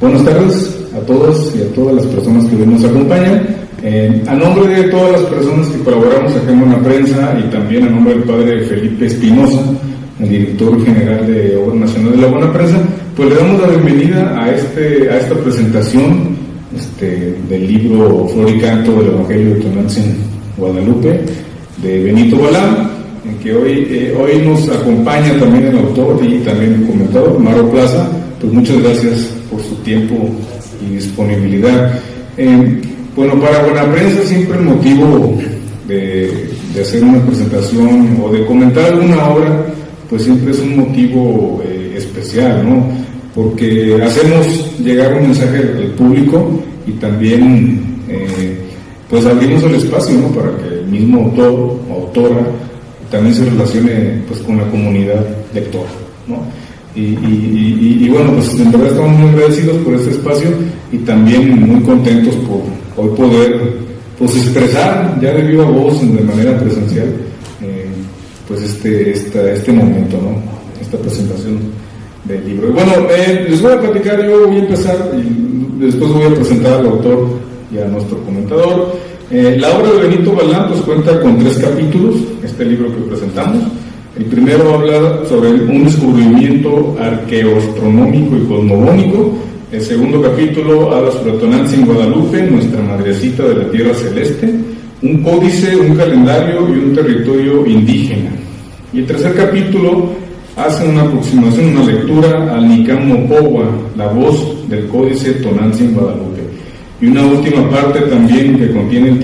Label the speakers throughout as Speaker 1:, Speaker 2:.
Speaker 1: Buenas tardes a todos y a todas las personas que hoy nos acompañan. A nombre de todas las personas que colaboramos acá en Buena Prensa y también a nombre del padre Felipe Espinosa, el director general de Obra Nacional de la Buena Prensa, pues le damos la bienvenida a esta presentación del libro Flor y Canto del Evangelio de Tonantzin Guadalupe de Benito Balán, en que hoy nos acompaña también el autor y también el comentador, Maro Plaza. Pues muchas gracias por su tiempo y disponibilidad. Bueno, para Buena Prensa siempre el motivo de hacer una presentación o de comentar alguna obra, pues siempre es un motivo especial, ¿no? Porque hacemos llegar un mensaje al público y también pues abrimos el espacio, ¿no? Para que el mismo autor o autora también se relacione pues con la comunidad lectora, ¿no? Y bueno, pues en verdad estamos muy agradecidos por este espacio y también muy contentos por hoy poder pues expresar ya de viva voz, de manera presencial, pues este momento, ¿no? Esta presentación del libro. Y bueno, les voy a platicar, yo voy a empezar y después voy a presentar al autor y a nuestro comentador. La obra de Benito Balán pues cuenta con 3 capítulos, este libro que presentamos. El primero habla sobre un descubrimiento arqueoastronómico y cosmogónico. El segundo capítulo habla sobre Tonantzin Guadalupe, nuestra madrecita de la tierra celeste, un códice, un calendario y un territorio indígena. Y el tercer capítulo hace una aproximación, una lectura al Nicán Mopowa, la voz del códice Tonantzin Guadalupe. Y una última parte también que contiene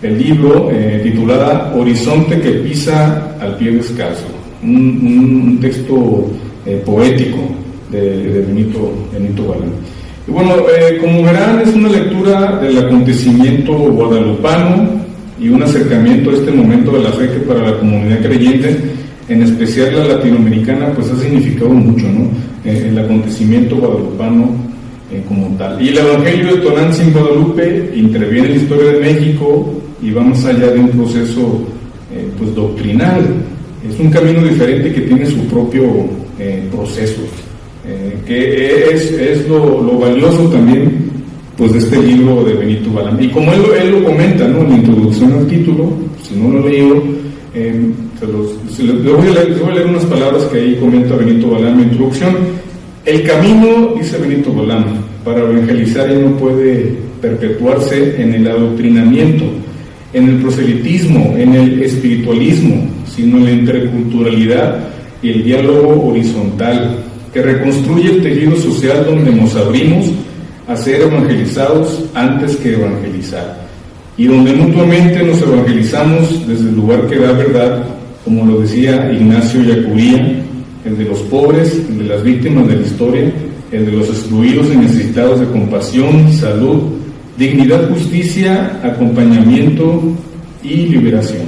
Speaker 1: el libro titulada Horizonte que pisa al pie descalzo, un texto poético de Benito Balán. Y bueno, como verán, es una lectura del acontecimiento guadalupano y un acercamiento a este momento de la fe que para la comunidad creyente, en especial la latinoamericana, pues ha significado mucho, ¿no? El acontecimiento guadalupano como tal. Y el Evangelio de Tonantzin Guadalupe interviene en la historia de México y va más allá de un proceso pues doctrinal. Es un camino diferente que tiene su propio proceso, que es lo valioso también pues de este libro de Benito Balán. Y como él lo comenta, ¿no? En la introducción al título, si no lo he leído, les voy a leer unas palabras que ahí comenta Benito Balán en la introducción. El camino, dice Benito Balán, para evangelizar ya no puede perpetuarse en el adoctrinamiento, en el proselitismo, en el espiritualismo, sino en la interculturalidad y el diálogo horizontal, que reconstruye el tejido social donde nos abrimos a ser evangelizados antes que evangelizar, y donde mutuamente nos evangelizamos desde el lugar que da verdad, como lo decía Ignacio Yacuría, el de los pobres, el de las víctimas de la historia, el de los excluidos y necesitados de compasión, salud, dignidad, justicia, acompañamiento y liberación.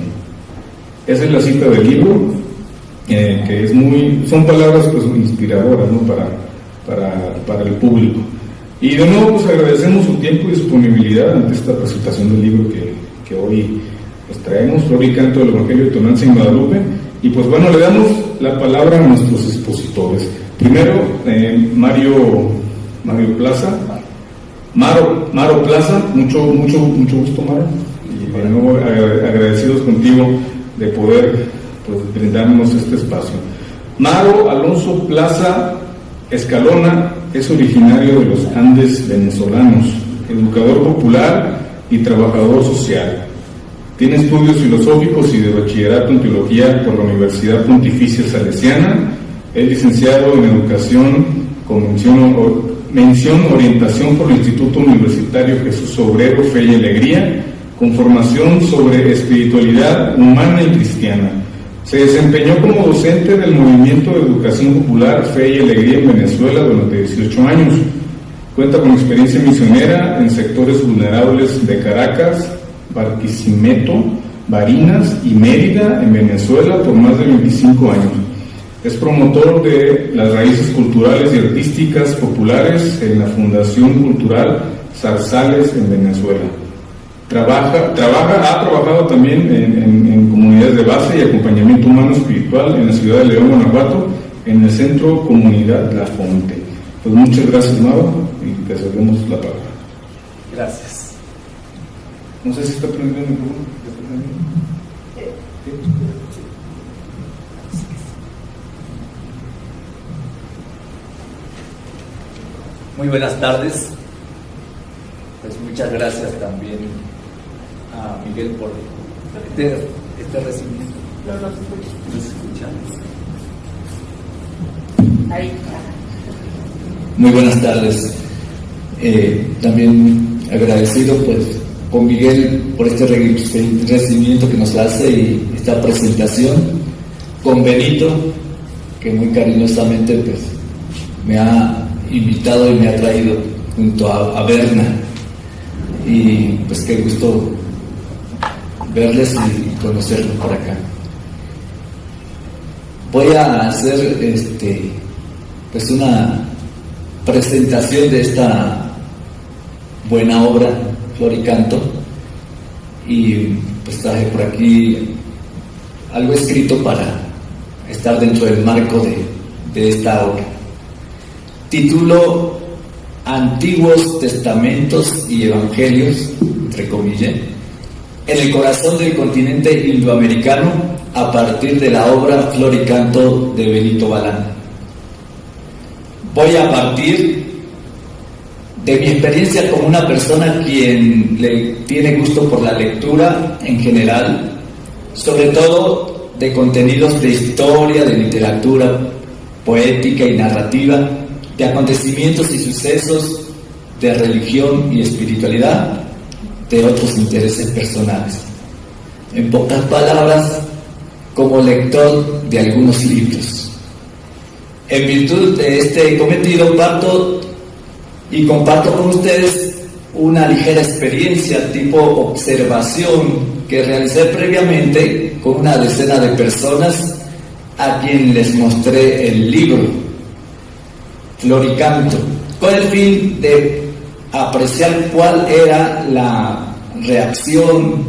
Speaker 1: Esa es la cita del libro, que son palabras pues inspiradoras, ¿no? para el público. Y de nuevo pues agradecemos su tiempo y disponibilidad ante esta presentación del libro que hoy les traemos, Flor y Canto del Evangelio de Tonantzin Guadalupe. Y pues bueno, le damos la palabra a nuestros expositores. Primero, Maro Plaza, mucho gusto, Maro. Y de nuevo agradecidos contigo de poder pues brindarnos este espacio. Maro Alonso Plaza Escalona es originario de los Andes venezolanos, educador popular y trabajador social. Tiene estudios filosóficos y de bachillerato en teología por la Universidad Pontificia Salesiana. Es licenciado en educación con mención orientación por el Instituto Universitario Jesús Obrero Fe y Alegría, con formación sobre espiritualidad humana y cristiana. Se desempeñó como docente del Movimiento de Educación Popular Fe y Alegría en Venezuela durante 18 años. Cuenta con experiencia misionera en sectores vulnerables de Caracas, Barquisimeto, Barinas y Mérida en Venezuela por más de 25 años. Es promotor de las raíces culturales y artísticas populares en la Fundación Cultural Zarzales en Venezuela. Ha trabajado también en comunidades de base y acompañamiento humano espiritual en la ciudad de León, Guanajuato, en el Centro Comunidad La Fonte. Pues muchas gracias, Mauro, y te cedemos la palabra.
Speaker 2: Gracias.
Speaker 1: No sé si está prendido el micrófono.
Speaker 2: Muy buenas tardes. Pues muchas gracias también a Miguel por este recibimiento.
Speaker 3: No nos escuchan.
Speaker 2: Nos escuchan.
Speaker 3: Ahí.
Speaker 2: Muy buenas tardes. También agradecido pues con Miguel por este recibimiento que nos hace y esta presentación, con Benito, que muy cariñosamente pues me ha invitado y me ha traído junto a Berna, y pues qué gusto verles y conocerlos por acá. Voy a hacer pues una presentación de esta buena obra, Flor y Canto, y pues traje por aquí algo escrito para estar dentro del marco de esta obra. Título: Antiguos Testamentos y Evangelios, entre comillas, en el corazón del continente indoamericano, a partir de la obra Flor y Canto de Benito Balán. Voy a partir de mi experiencia como una persona quien le tiene gusto por la lectura en general, sobre todo de contenidos de historia, de literatura, poética y narrativa, de acontecimientos y sucesos, de religión y espiritualidad, de otros intereses personales. En pocas palabras, como lector de algunos libros. En virtud de este cometido, parto y comparto con ustedes una ligera experiencia tipo observación que realicé previamente con una decena de personas a quien les mostré el libro Flor y Canto, con el fin de apreciar cuál era la reacción,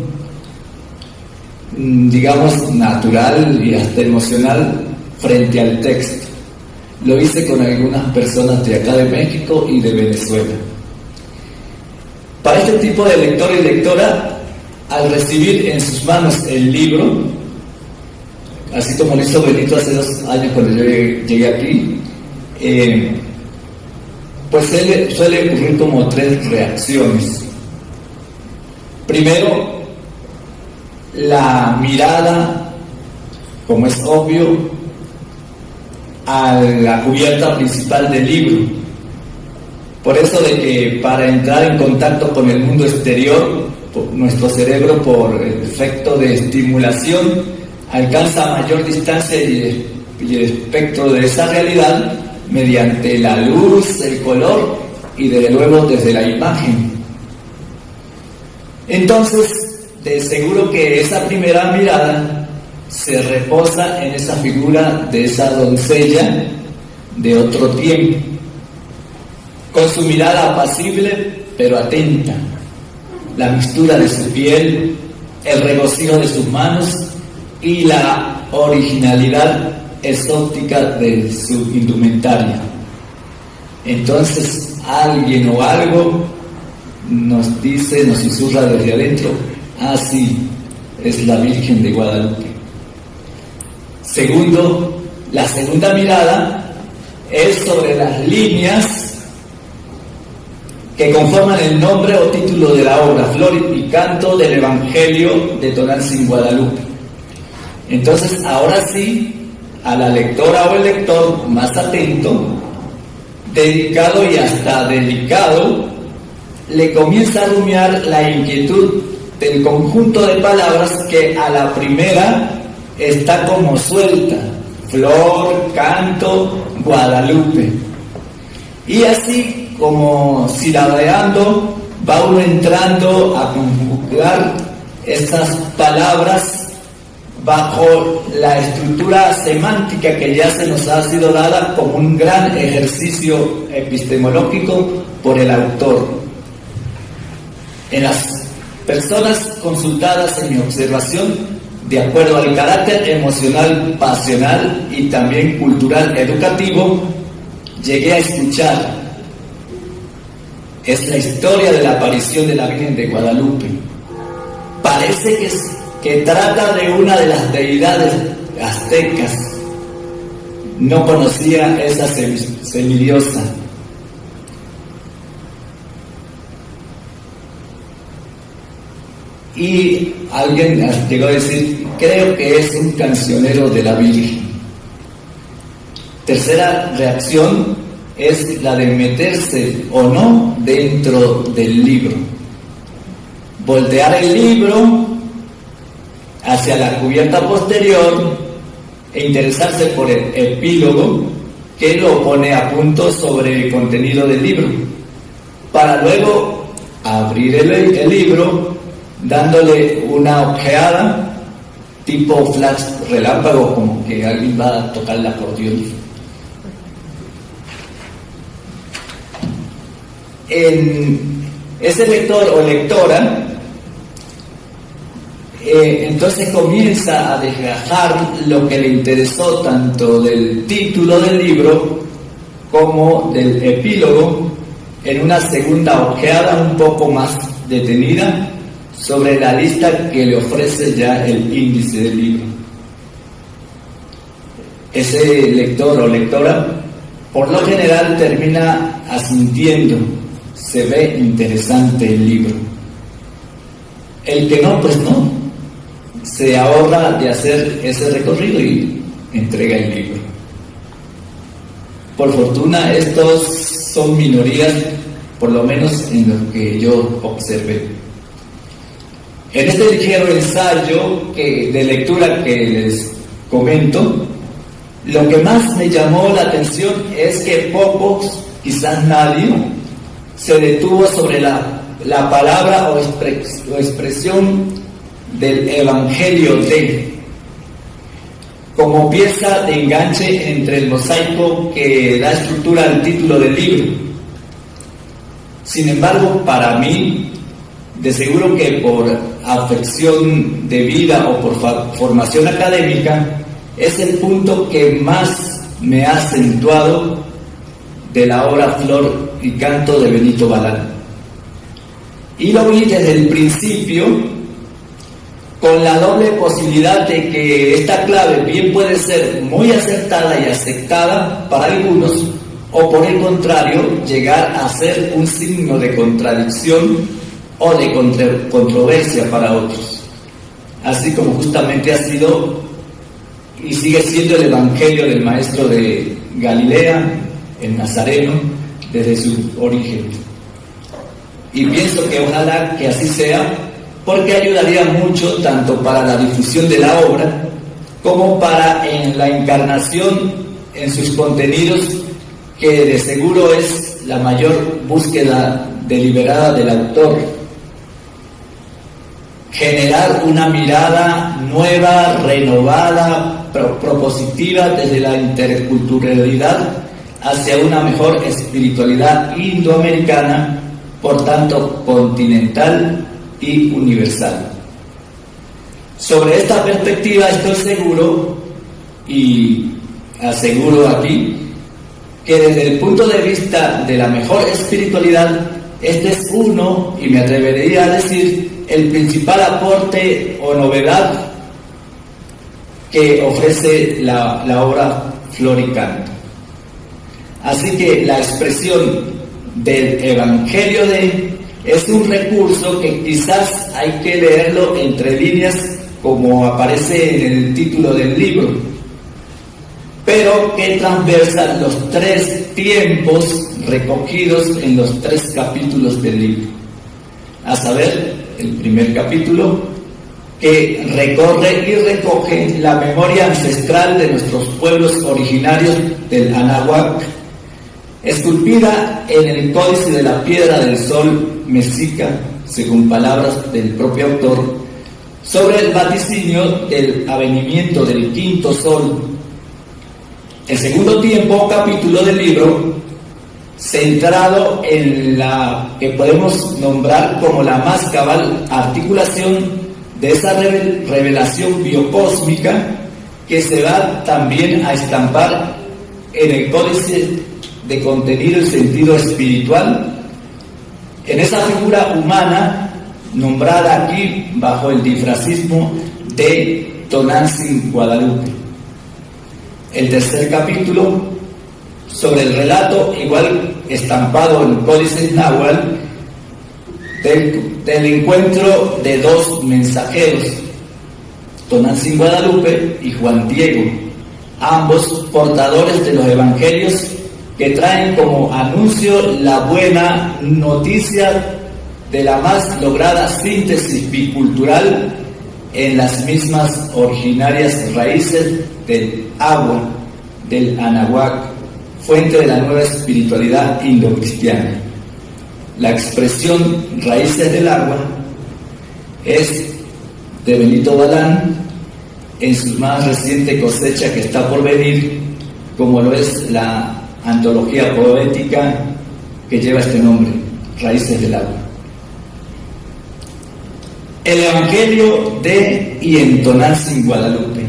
Speaker 2: digamos, natural y hasta emocional frente al texto. Lo hice con algunas personas de acá de México y de Venezuela. Para este tipo de lector y lectora, al recibir en sus manos el libro, así como lo hizo Benito hace 2 años cuando yo llegué aquí, pues suele ocurrir como 3 reacciones. Primero, la mirada, como es obvio, a la cubierta principal del libro. Por eso de que para entrar en contacto con el mundo exterior, nuestro cerebro, por el efecto de estimulación, alcanza mayor distancia y el espectro de esa realidad mediante la luz, el color y desde luego desde la imagen. Entonces, de seguro que esa primera mirada se reposa en esa figura de esa doncella de otro tiempo, con su mirada apacible pero atenta, la mixtura de su piel, el regocijo de sus manos y la originalidad exótica de su indumentaria. Entonces alguien o algo nos dice, nos susurra desde adentro: ah, sí, es la Virgen de Guadalupe. Segundo, la segunda mirada es sobre las líneas que conforman el nombre o título de la obra, Flor y Canto del Evangelio de Tonantzin en Guadalupe. Entonces, ahora sí, a la lectora o el lector más atento, dedicado y hasta delicado, le comienza a rumiar la inquietud del conjunto de palabras que a la primera está como suelta: Flor, Canto, Guadalupe. Y así, como silabeando, va uno entrando a conjugar estas palabras bajo la estructura semántica que ya se nos ha sido dada como un gran ejercicio epistemológico por el autor. En las personas consultadas en mi observación, de acuerdo al carácter emocional, pasional y también cultural educativo llegué a escuchar es la historia de la aparición de la Virgen de Guadalupe. Parece que trata de una de las deidades aztecas. No conocía esa semidiosa. Y alguien llegó a decir, creo que es un cancionero de la Virgen. Tercera reacción es la de meterse o no dentro del libro. Voltear el libro hacia la cubierta posterior e interesarse por el epílogo que lo pone a punto sobre el contenido del libro, para luego abrir el libro dándole una ojeada tipo flash relámpago, como que alguien va a tocar el acordeón. Ese lector o lectora entonces comienza a desgajar lo que le interesó tanto del título del libro como del epílogo en una segunda ojeada un poco más detenida sobre la lista que le ofrece ya el índice del libro. Ese lector o lectora por lo general termina asintiendo, se ve interesante el libro. El que no, pues no, se ahorra de hacer ese recorrido y entrega el libro. Por fortuna estos son minorías, por lo menos en lo que yo observé. En este ligero ensayo de lectura que les comento, lo que más me llamó la atención es que pocos, quizás nadie, se detuvo sobre la palabra o expresión del Evangelio de, como pieza de enganche entre el mosaico que da estructura al título del libro. Sin embargo, para mí, de seguro que por afección de vida o por formación académica, es el punto que más me ha acentuado de la obra Flor y Canto de Benito Balán. Y lo vi desde el principio con la doble posibilidad de que esta clave bien puede ser muy acertada y aceptada para algunos, o por el contrario, llegar a ser un signo de contradicción o de controversia para otros. Así como justamente ha sido y sigue siendo el Evangelio del Maestro de Galilea, el Nazareno, desde su origen. Y pienso que ojalá que así sea, porque ayudaría mucho tanto para la difusión de la obra como para en la encarnación en sus contenidos, que de seguro es la mayor búsqueda deliberada del autor. Generar una mirada nueva, renovada, propositiva desde la interculturalidad hacia una mejor espiritualidad indoamericana, por tanto continental y universal. Sobre esta perspectiva estoy seguro y aseguro aquí que desde el punto de vista de la mejor espiritualidad, este es uno, y me atrevería a decir, el principal aporte o novedad que ofrece la obra Flor y Canto. Así que la expresión del Evangelio de es un recurso que quizás hay que leerlo entre líneas, como aparece en el título del libro, pero que transversa los tres tiempos recogidos en los tres capítulos del libro, a saber, el primer capítulo, que recorre y recoge la memoria ancestral de nuestros pueblos originarios del Anáhuac, esculpida en el códice de la Piedra del Sol mexica, según palabras del propio autor, sobre el vaticinio del avenimiento del quinto sol. El segundo tiempo o capítulo del libro, centrado en la que podemos nombrar como la más cabal articulación de esa revelación biocósmica que se va también a estampar en el códice de contenido y sentido espiritual en esa figura humana nombrada aquí bajo el disfrazismo de Tonantzin Guadalupe. El tercer capítulo, sobre el relato, igual estampado en códices náhuatl, del encuentro de dos mensajeros, Tonantzin Guadalupe y Juan Diego, ambos portadores de los evangelios que traen como anuncio la buena noticia de la más lograda síntesis bicultural en las mismas originarias raíces del agua, del Anahuac, fuente de la nueva espiritualidad indocristiana. La expresión raíces del agua es de Benito Balán en su más reciente cosecha que está por venir, como lo es la antología poética que lleva este nombre, Raíces del Agua. El Evangelio de y en Tonantzin Guadalupe.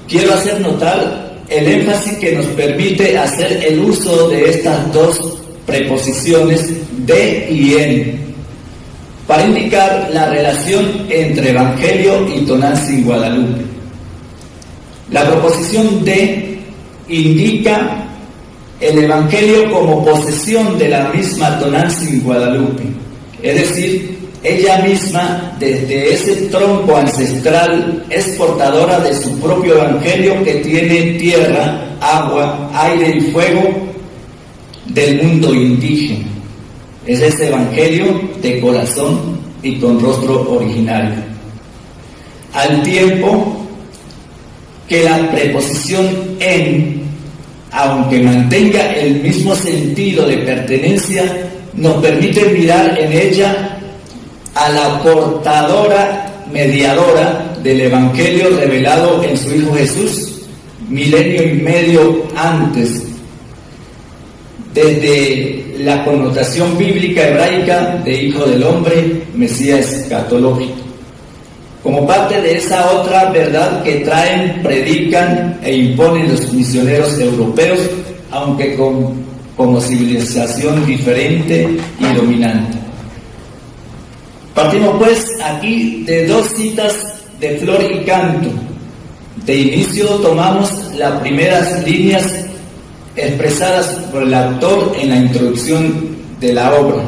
Speaker 2: Quiero hacer notar el énfasis que nos permite hacer el uso de estas dos preposiciones de y en, para indicar la relación entre Evangelio y Tonantzin Guadalupe. La proposición de indica el Evangelio como posesión de la misma Tonantzin Guadalupe, es decir, ella misma, desde ese tronco ancestral, es portadora de su propio Evangelio que tiene tierra, agua, aire y fuego del mundo indígena. Es ese Evangelio de corazón y con rostro originario. Al tiempo que la preposición en, aunque mantenga el mismo sentido de pertenencia, nos permite mirar en ella a la portadora, mediadora del Evangelio revelado en su Hijo Jesús, milenio y medio antes, desde la connotación bíblica hebraica de Hijo del Hombre, Mesías escatológico, como parte de esa otra verdad que traen, predican e imponen los misioneros europeos, aunque como civilización diferente y dominante. Partimos pues aquí de dos citas de Flor y Canto. De inicio tomamos las primeras líneas expresadas por el autor en la introducción de la obra.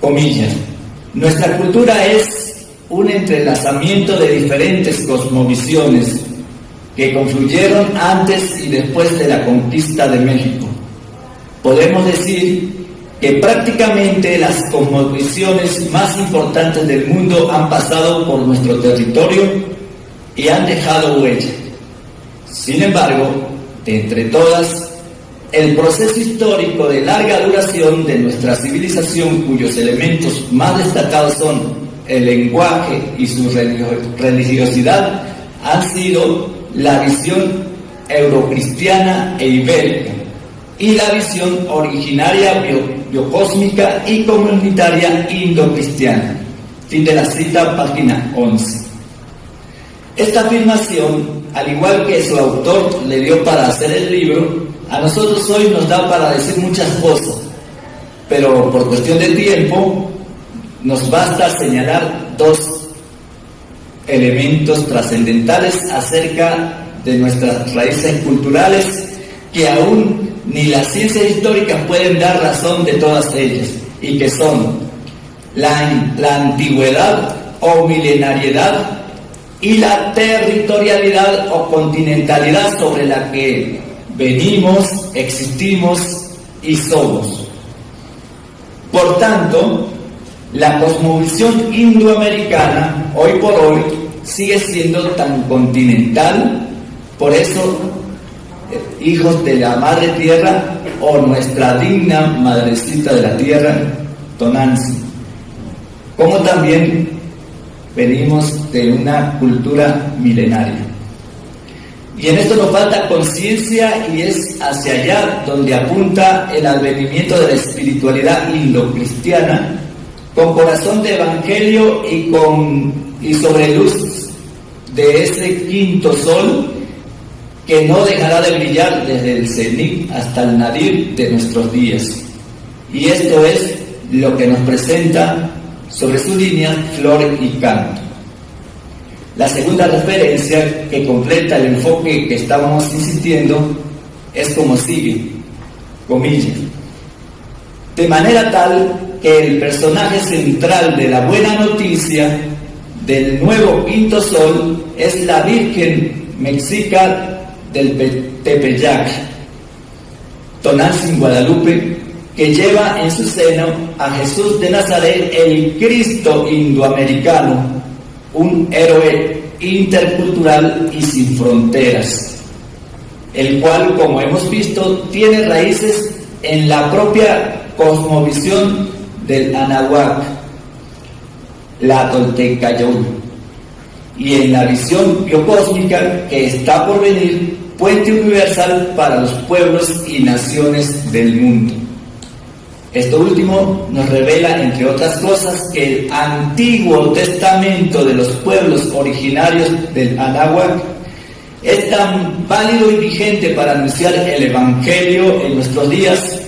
Speaker 2: Comillas: nuestra cultura es un entrelazamiento de diferentes cosmovisiones que confluyeron antes y después de la conquista de México. Podemos decir que prácticamente las cosmovisiones más importantes del mundo han pasado por nuestro territorio y han dejado huella. Sin embargo, de entre todas, el proceso histórico de larga duración de nuestra civilización, cuyos elementos más destacados son el lenguaje y su religiosidad, han sido la visión eurocristiana e ibérica y la visión originaria biocósmica y comunitaria indocristiana. Fin de la cita, página 11. Esta afirmación, al igual que su autor le dio para hacer el libro, a nosotros hoy nos da para decir muchas cosas, pero por cuestión de tiempo nos basta señalar dos elementos trascendentales acerca de nuestras raíces culturales que aún ni las ciencias históricas pueden dar razón de todas ellas, y que son la antigüedad o milenariedad y la territorialidad o continentalidad sobre la que venimos, existimos y somos. Por tanto, la cosmovisión indoamericana hoy por hoy sigue siendo tan continental. Por eso, hijos de la madre tierra, o nuestra digna madrecita de la tierra, Tonantzin, como también venimos de una cultura milenaria. Y en esto nos falta conciencia, y es hacia allá donde apunta el advenimiento de la espiritualidad indocristiana, con corazón de evangelio y sobre luz de ese quinto sol que no dejará de brillar desde el cenit hasta el nadir de nuestros días. Y esto es lo que nos presenta sobre su línea Flor y Canto. La segunda referencia que completa el enfoque que estábamos insistiendo es como sigue, comillas: de manera tal que el personaje central de la buena noticia del nuevo quinto sol es la Virgen Mexica del Tepeyac, Tonantzin, Guadalupe, que lleva en su seno a Jesús de Nazaret, el Cristo indoamericano, un héroe intercultural y sin fronteras, el cual, como hemos visto, tiene raíces en la propia cosmovisión del Anahuac, la Toltecayón, y en la visión biocósmica que está por venir, puente universal para los pueblos y naciones del mundo. Esto último nos revela, entre otras cosas, que el Antiguo Testamento de los pueblos originarios del Anáhuac es tan válido y vigente para anunciar el Evangelio en nuestros días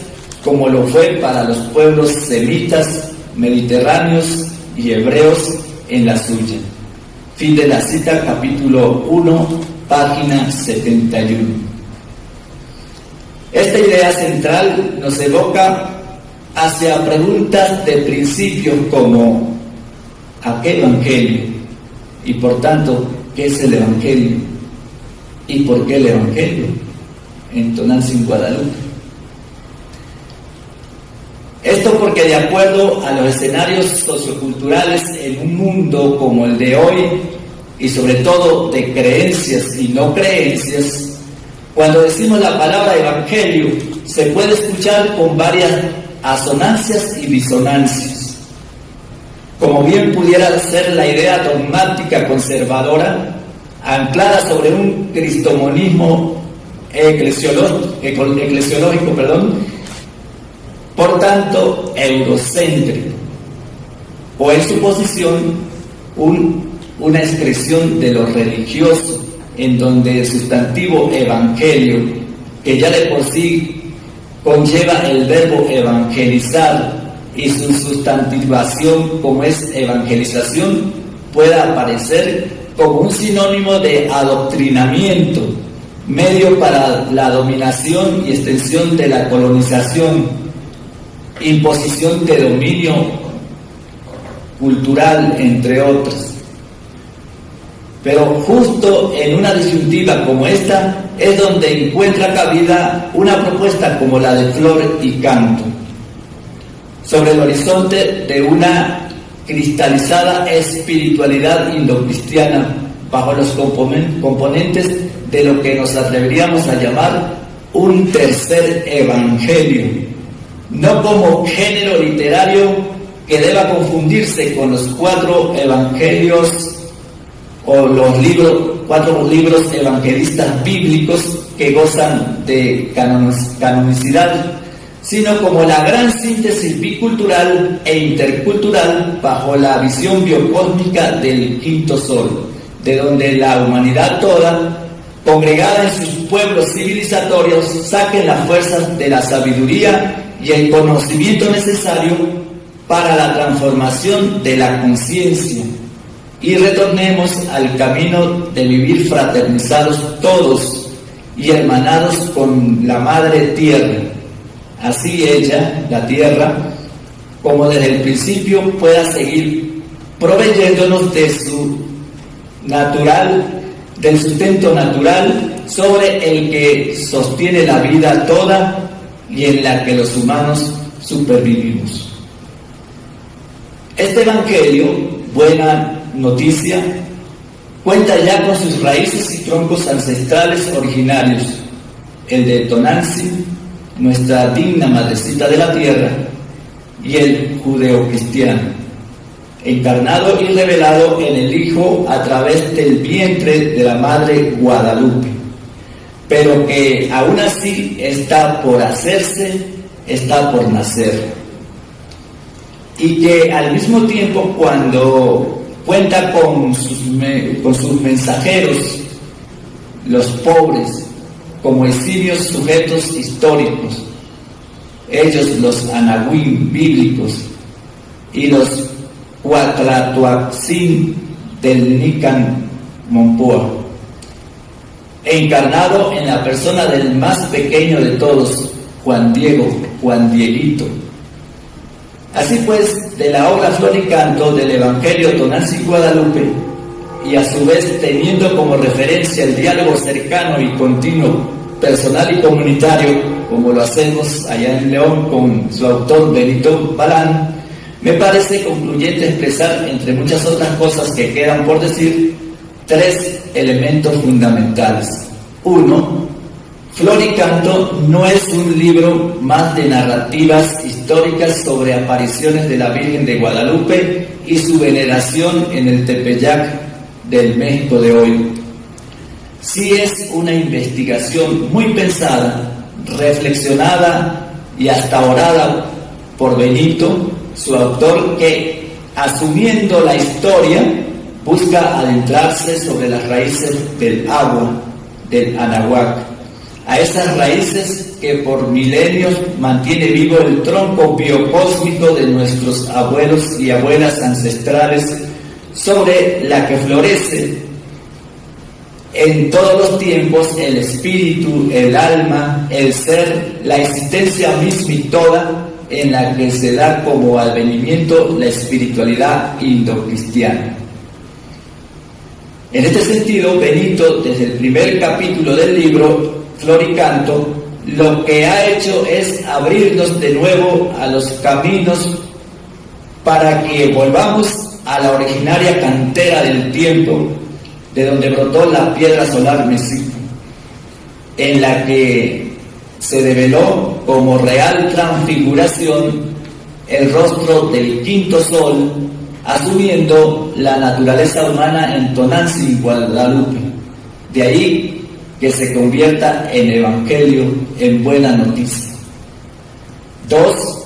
Speaker 2: como lo fue para los pueblos semitas, mediterráneos y hebreos en la suya. Fin de la cita, capítulo 1, página 71. Esta idea central nos evoca hacia preguntas de principios como ¿a qué Evangelio? Y por tanto, ¿qué es el Evangelio? ¿Y por qué el Evangelio? En Tonantzin, Guadalupe. Esto porque, de acuerdo a los escenarios socioculturales en un mundo como el de hoy, y sobre todo de creencias y no creencias, cuando decimos la palabra Evangelio, se puede escuchar con varias asonancias y disonancias. Como bien pudiera ser la idea dogmática conservadora, anclada sobre un cristomonismo eclesiológico, por tanto eurocéntrico, o en su posición una expresión de lo religioso, en donde el sustantivo evangelio, que ya de por sí conlleva el verbo evangelizar y su sustantivación como es evangelización, pueda aparecer como un sinónimo de adoctrinamiento, medio para la dominación y extensión de la colonización, imposición de dominio cultural, entre otras. Pero justo en una disyuntiva como esta es donde encuentra cabida una propuesta como la de Flor y Canto, sobre el horizonte de una cristalizada espiritualidad indocristiana bajo los componentes de lo que nos atreveríamos a llamar un tercer evangelio, no como género literario que deba confundirse con los cuatro evangelios o los cuatro libros evangelistas bíblicos que gozan de canonicidad, sino como la gran síntesis bicultural e intercultural bajo la visión biocósmica del quinto sol, de donde la humanidad toda, congregada en sus pueblos civilizatorios, saquen las fuerzas de la sabiduría y el conocimiento necesario para la transformación de la conciencia, y retornemos al camino de vivir fraternizados todos y hermanados con la Madre Tierra. Así ella, la Tierra, como desde el principio, pueda seguir proveyéndonos de su del sustento natural sobre el que sostiene la vida toda y en la que los humanos supervivimos. Este Evangelio, buena noticia, cuenta ya con sus raíces y troncos ancestrales originarios, el de Tonantzin, nuestra digna madrecita de la tierra, y el judeocristiano, encarnado y revelado en el Hijo a través del vientre de la Madre Guadalupe, pero que aún así está por hacerse, está por nacer, y que al mismo tiempo, cuando cuenta con sus mensajeros, los pobres, como eximios sujetos históricos, ellos los anahuim bíblicos y los Cuatlatuaxin del Nican Mompoa, encarnado en la persona del más pequeño de todos, Juan Dieguito. Así pues, de la obra Flor y Canto del Evangelio Tonantzin Guadalupe, y a su vez teniendo como referencia el diálogo cercano y continuo, personal y comunitario, como lo hacemos allá en León con su autor Benito Balán, me parece concluyente expresar, entre muchas otras cosas que quedan por decir, 3 elementos fundamentales. 1. Flor y Canto no es un libro más de narrativas históricas sobre apariciones de la Virgen de Guadalupe y su veneración en el Tepeyac del México de hoy. Sí es una investigación muy pensada, reflexionada y hasta orada por Benito, su autor, que, asumiendo la historia, busca adentrarse sobre las raíces del agua, del Anahuac, a esas raíces que por milenios mantiene vivo el tronco biocósmico de nuestros abuelos y abuelas ancestrales, sobre la que florece en todos los tiempos el espíritu, el alma, el ser, la existencia misma y toda, en la que se da como advenimiento la espiritualidad indocristiana. En este sentido, Benito, desde el primer capítulo del libro Flor y Canto, lo que ha hecho es abrirnos de nuevo a los caminos para que volvamos a la originaria cantera del tiempo, de donde brotó la piedra solar Mesipo, en la que se develó como real transfiguración el rostro del quinto sol, asumiendo la naturaleza humana en Tonantzin Guadalupe. De ahí que se convierta en evangelio, en buena noticia. 2.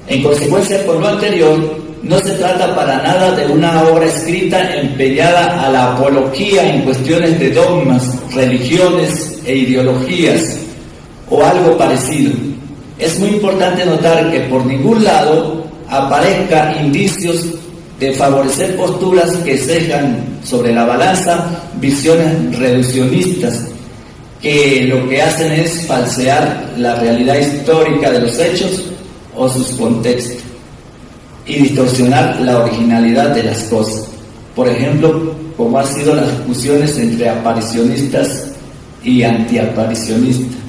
Speaker 2: En consecuencia con lo anterior, no se trata para nada de una obra escrita empeñada a la apología en cuestiones de dogmas, religiones e ideologías, o algo parecido. Es muy importante notar que por ningún lado aparezca indicios de favorecer posturas que cejan sobre la balanza visiones reduccionistas, que lo que hacen es falsear la realidad histórica de los hechos o sus contextos y distorsionar la originalidad de las cosas. Por ejemplo, como han sido las discusiones entre aparicionistas y antiaparicionistas,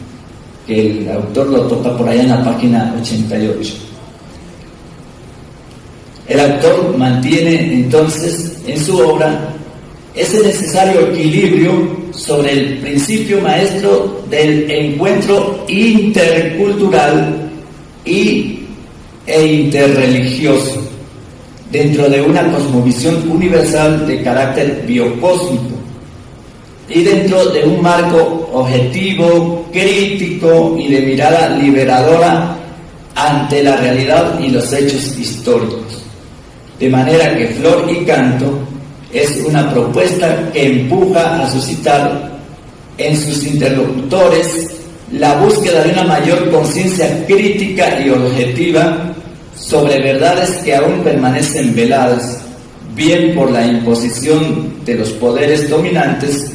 Speaker 2: que el autor lo toca por allá en la página 88. El autor mantiene entonces en su obra ese necesario equilibrio sobre el principio maestro del encuentro intercultural e interreligioso dentro de una cosmovisión universal de carácter biocósmico y dentro de un marco objetivo, crítico y de mirada liberadora ante la realidad y los hechos históricos. De manera que Flor y Canto es una propuesta que empuja a suscitar en sus interlocutores la búsqueda de una mayor conciencia crítica y objetiva sobre verdades que aún permanecen veladas, bien por la imposición de los poderes dominantes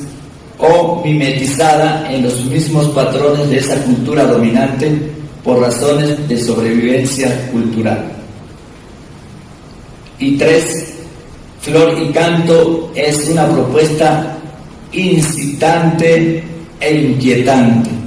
Speaker 2: o mimetizada en los mismos patrones de esa cultura dominante por razones de sobrevivencia cultural. Y 3. Flor y Canto es una propuesta incitante e inquietante.